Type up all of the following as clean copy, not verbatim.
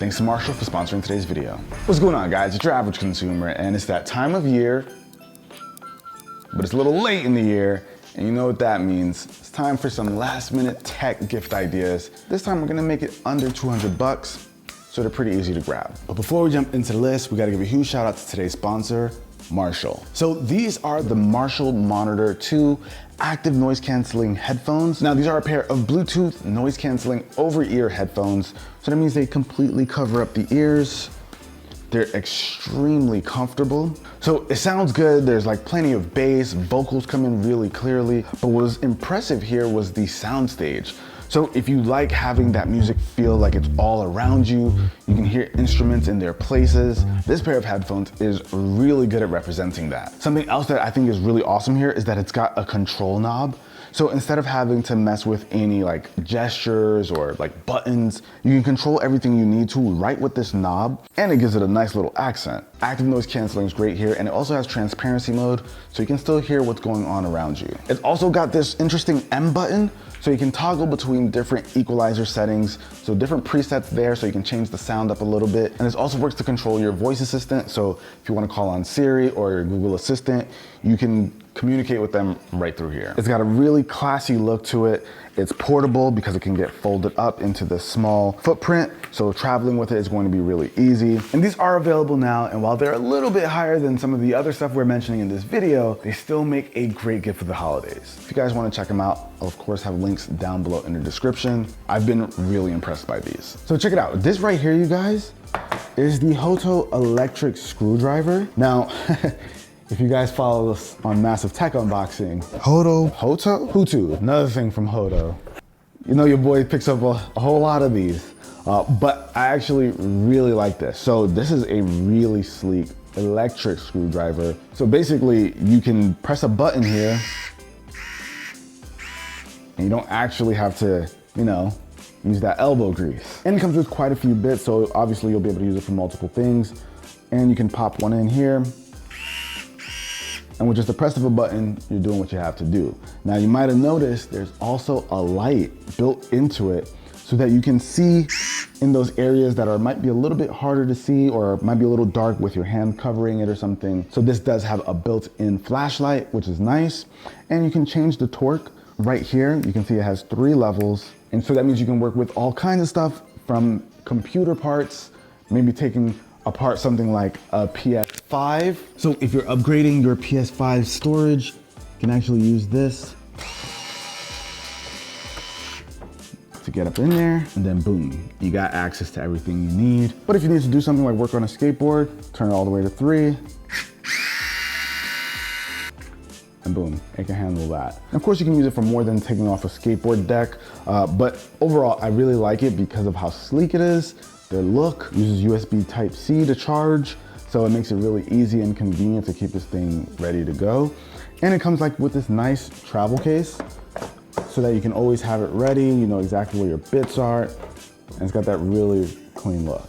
Thanks to Marshall for sponsoring today's video. What's going on, guys? It's your average consumer, and it's that time of year, but it's a little late in the year, and you know what that means. It's time for some last-minute tech gift ideas. This time we're gonna make it under 200 bucks, so they're pretty easy to grab. But before we jump into the list, we gotta give a huge shout out to today's sponsor, Marshall. So these are the Marshall Monitor 2 active noise canceling headphones. Now these are a pair of Bluetooth noise canceling over-ear headphones. So that means they completely cover up the ears. They're extremely comfortable. So it sounds good. There's like plenty of bass, vocals come in really clearly. But what was impressive here was the soundstage. So if you like having that music feel like it's all around you, you can hear instruments in their places, this pair of headphones is really good at representing that. Something else that I think is really awesome here is that it's got a control knob. So instead of having to mess with any like gestures or like buttons, you can control everything you need to right with this knob, and it gives it a nice little accent. Active noise canceling is great here, and it also has transparency mode, so you can still hear what's going on around you. It's also got this interesting M button, so you can toggle between different equalizer settings, so different presets there, so you can change the sound up a little bit. And this also works to control your voice assistant, so if you want to call on Siri or your Google Assistant, you can communicate with them right through here. It's got a really classy look to it. It's portable because it can get folded up into this small footprint, so traveling with it is going to be really easy. And these are available now, and while they're a little bit higher than some of the other stuff we're mentioning in this video, they still make a great gift for the holidays. If you guys want to check them out, I'll of course have links down below in the description. I've been really impressed by these. So check it out. This right here, you guys, is the Hoto electric screwdriver. Now, if you guys follow us on Massive Tech Unboxing, Hoto? Another thing from Hoto. You know your boy picks up a whole lot of these, but I actually really like this. So this is a really sleek electric screwdriver. So basically you can press a button here and you don't actually have to, you know, use that elbow grease. And it comes with quite a few bits, so obviously you'll be able to use it for multiple things. And you can pop one in here, and with just the press of a button, you're doing what you have to do. Now you might have noticed there's also a light built into it so that you can see in those areas that might be a little bit harder to see or might be a little dark with your hand covering it or something. So this does have a built-in flashlight, which is nice. And you can change the torque right here. You can see it has 3 levels. And so that means you can work with all kinds of stuff from computer parts, maybe taking apart something like a PS5. So if you're upgrading your PS5 storage, you can actually use this to get up in there, and then boom, you got access to everything you need. But if you need to do something like work on a skateboard, turn it all the way to 3, and boom, it can handle that. And of course, you can use it for more than taking off a skateboard deck, but overall, I really like it because of how sleek it is. Their look uses USB Type-C to charge, so it makes it really easy and convenient to keep this thing ready to go. And it comes like with this nice travel case so that you can always have it ready, you know exactly where your bits are, and it's got that really clean look.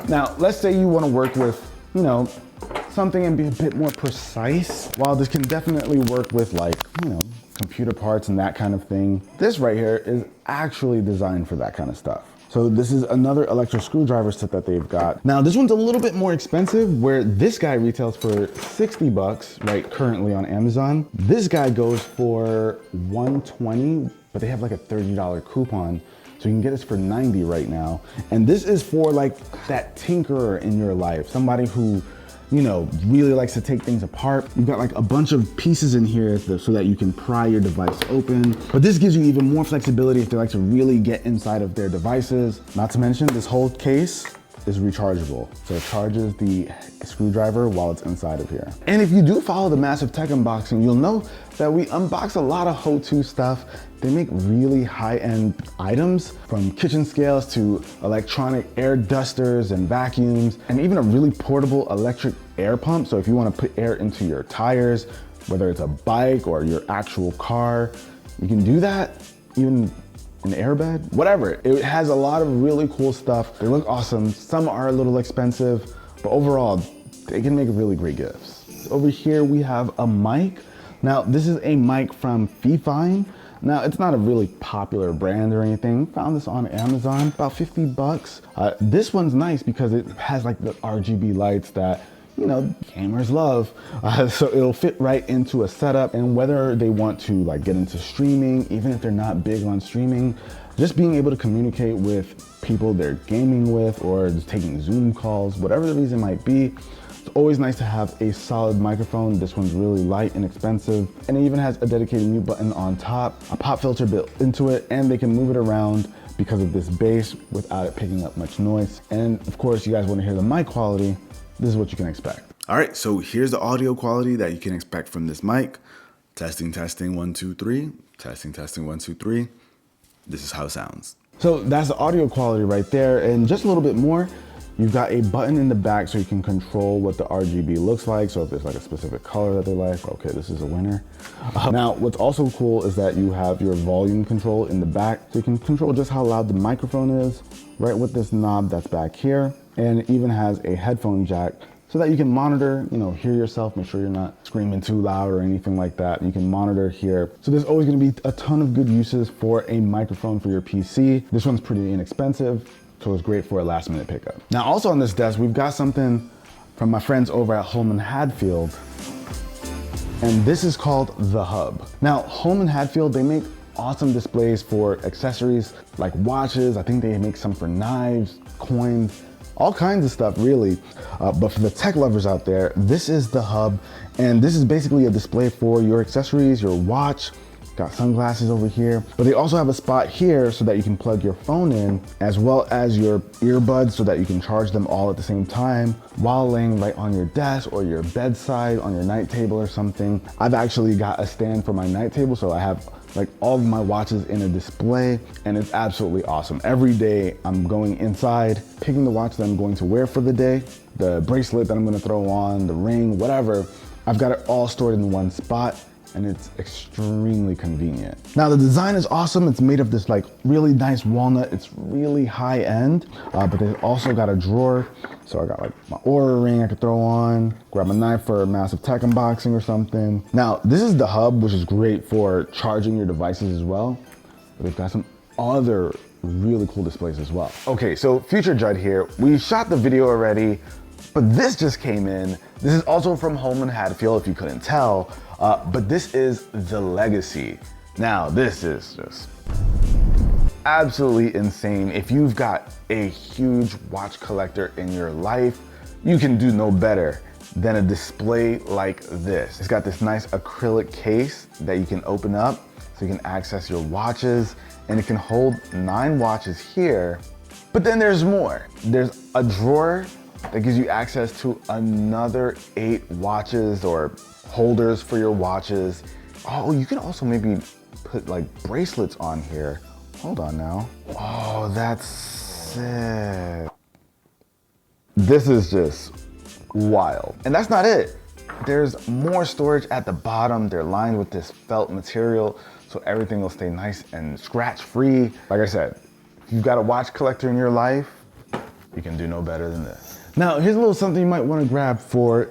Now, let's say you want to work with, you know, something and be a bit more precise. While this can definitely work with like, you know, computer parts and that kind of thing, this right here is actually designed for that kind of stuff. So this is another electric screwdriver set that they've got. Now this one's a little bit more expensive, where this guy retails for 60 bucks, right, currently on Amazon. This guy goes for 120, but they have like a $30 coupon. So you can get this for 90 right now. And this is for like that tinkerer in your life, somebody who, you know, really likes to take things apart. You've got like a bunch of pieces in here so that you can pry your device open. But this gives you even more flexibility if they like to really get inside of their devices. Not to mention, this whole case is rechargeable. So it charges the screwdriver while it's inside of here. And if you do follow the Massive Tech Unboxing, you'll know that we unbox a lot of Hoto stuff. They make really high-end items, from kitchen scales to electronic air dusters and vacuums, and even a really portable electric air pump. So if you want to put air into your tires, whether it's a bike or your actual car, you can do that. Even an airbed, whatever. It has a lot of really cool stuff. They look awesome. Some are a little expensive, but overall, they can make really great gifts. Over here, we have a mic. Now, this is a mic from Fifine. Now, it's not a really popular brand or anything. Found this on Amazon, about 50 bucks. This one's nice because it has like the RGB lights that, you know, gamers love. So it'll fit right into a setup, and whether they want to like get into streaming, even if they're not big on streaming, just being able to communicate with people they're gaming with or just taking Zoom calls, whatever the reason might be, it's always nice to have a solid microphone. This one's really light and expensive, and it even has a dedicated mute button on top, a pop filter built into it, and they can move it around because of this bass without it picking up much noise. And of course, you guys want to hear the mic quality. This is what you can expect. All right, so here's the audio quality that you can expect from this mic. Testing, testing, 1, 2, 3. Testing, testing, 1, 2, 3. This is how it sounds. So that's the audio quality right there. And just a little bit more, you've got a button in the back so you can control what the RGB looks like. So if there's like a specific color that they like, okay, this is a winner. Now, what's also cool is that you have your volume control in the back. So you can control just how loud the microphone is right with this knob that's back here. And it even has a headphone jack so that you can monitor, you know, hear yourself, make sure you're not screaming too loud or anything like that. You can monitor here. So there's always gonna be a ton of good uses for a microphone for your PC. This one's pretty inexpensive, so it's great for a last minute pickup. Now also on this desk, we've got something from my friends over at Holman Hadfield, and this is called the Hub. Now, Holman Hadfield, they make awesome displays for accessories like watches. I think they make some for knives, coins, all kinds of stuff really. But for the tech lovers out there, this is the Hub, and this is basically a display for your accessories, your watch. Got sunglasses over here, but they also have a spot here so that you can plug your phone in, as well as your earbuds so that you can charge them all at the same time while laying right on your desk or your bedside, on your night table or something. I've actually got a stand for my night table, so I have like all of my watches in a display, and it's absolutely awesome. Every day I'm going inside, picking the watch that I'm going to wear for the day, the bracelet that I'm gonna throw on, the ring, whatever. I've got it all stored in one spot, and it's extremely convenient. Now the design is awesome. It's made of this like really nice walnut. It's really high end, but they also got a drawer. So I got like my Oura ring I could throw on, grab a knife for a massive tech unboxing or something. Now this is the Hub, which is great for charging your devices as well. But they've got some other really cool displays as well. Okay, so Future Judd here. We shot the video already, but this just came in. This is also from Holman Hadfield, if you couldn't tell. But this is the Legacy. Now, this is just absolutely insane. If you've got a huge watch collector in your life, you can do no better than a display like this. It's got this nice acrylic case that you can open up so you can access your watches, and it can hold 9 watches here. But then there's more. There's a drawer that gives you access to another 8 watches or holders for your watches. Oh, you can also maybe put like bracelets on here. Hold on now. Oh, that's sick. This is just wild. And that's not it. There's more storage at the bottom. They're lined with this felt material, so everything will stay nice and scratch-free. Like I said, if you've got a watch collector in your life, you can do no better than this. Now, here's a little something you might want to grab for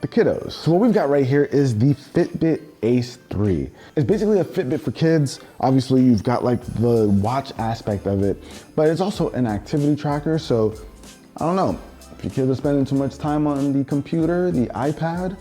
the kiddos. So what we've got right here is the Fitbit Ace3. It's basically a Fitbit for kids. Obviously, you've got like the watch aspect of it, but it's also an activity tracker. So I don't know, if your kids are spending too much time on the computer, the iPad,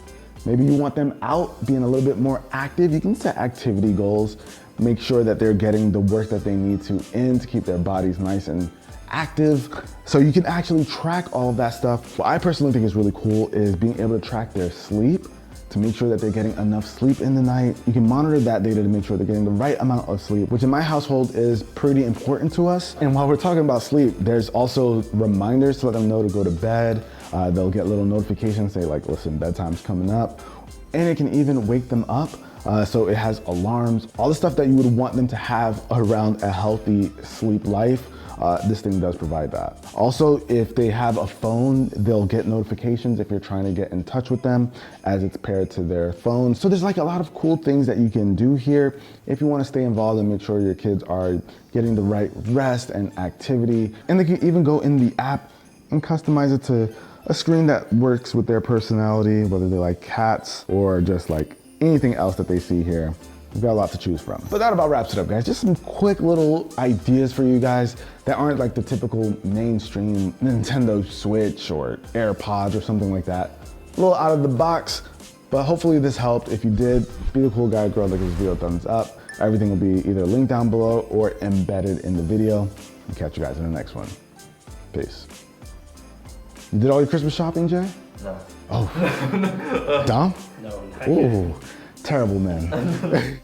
maybe you want them out being a little bit more active, you can set activity goals, make sure that they're getting the work that they need to keep their bodies nice and active, so you can actually track all of that stuff. What I personally think is really cool is being able to track their sleep to make sure that they're getting enough sleep in the night. You can monitor that data to make sure they're getting the right amount of sleep, which in my household is pretty important to us. And while we're talking about sleep, there's also reminders to let them know to go to bed. They'll get little notifications say like, listen, bedtime's coming up. And it can even wake them up. So it has alarms, all the stuff that you would want them to have around a healthy sleep life. This thing does provide that. Also, if they have a phone, they'll get notifications if you're trying to get in touch with them as it's paired to their phone. So there's like a lot of cool things that you can do here if you want to stay involved and make sure your kids are getting the right rest and activity. And they can even go in the app and customize it to a screen that works with their personality, whether they like cats or just like anything else that they see here. We've got a lot to choose from. But that about wraps it up, guys. Just some quick little ideas for you guys that aren't like the typical mainstream Nintendo Switch or AirPods or something like that. A little out of the box, but hopefully this helped. If you did, be the cool guy, girl, that gives this video a thumbs up. Everything will be either linked down below or embedded in the video. I'll catch you guys in the next one. Peace. You did all your Christmas shopping, Jay? No. Oh. Dom? No. Ooh, terrible man.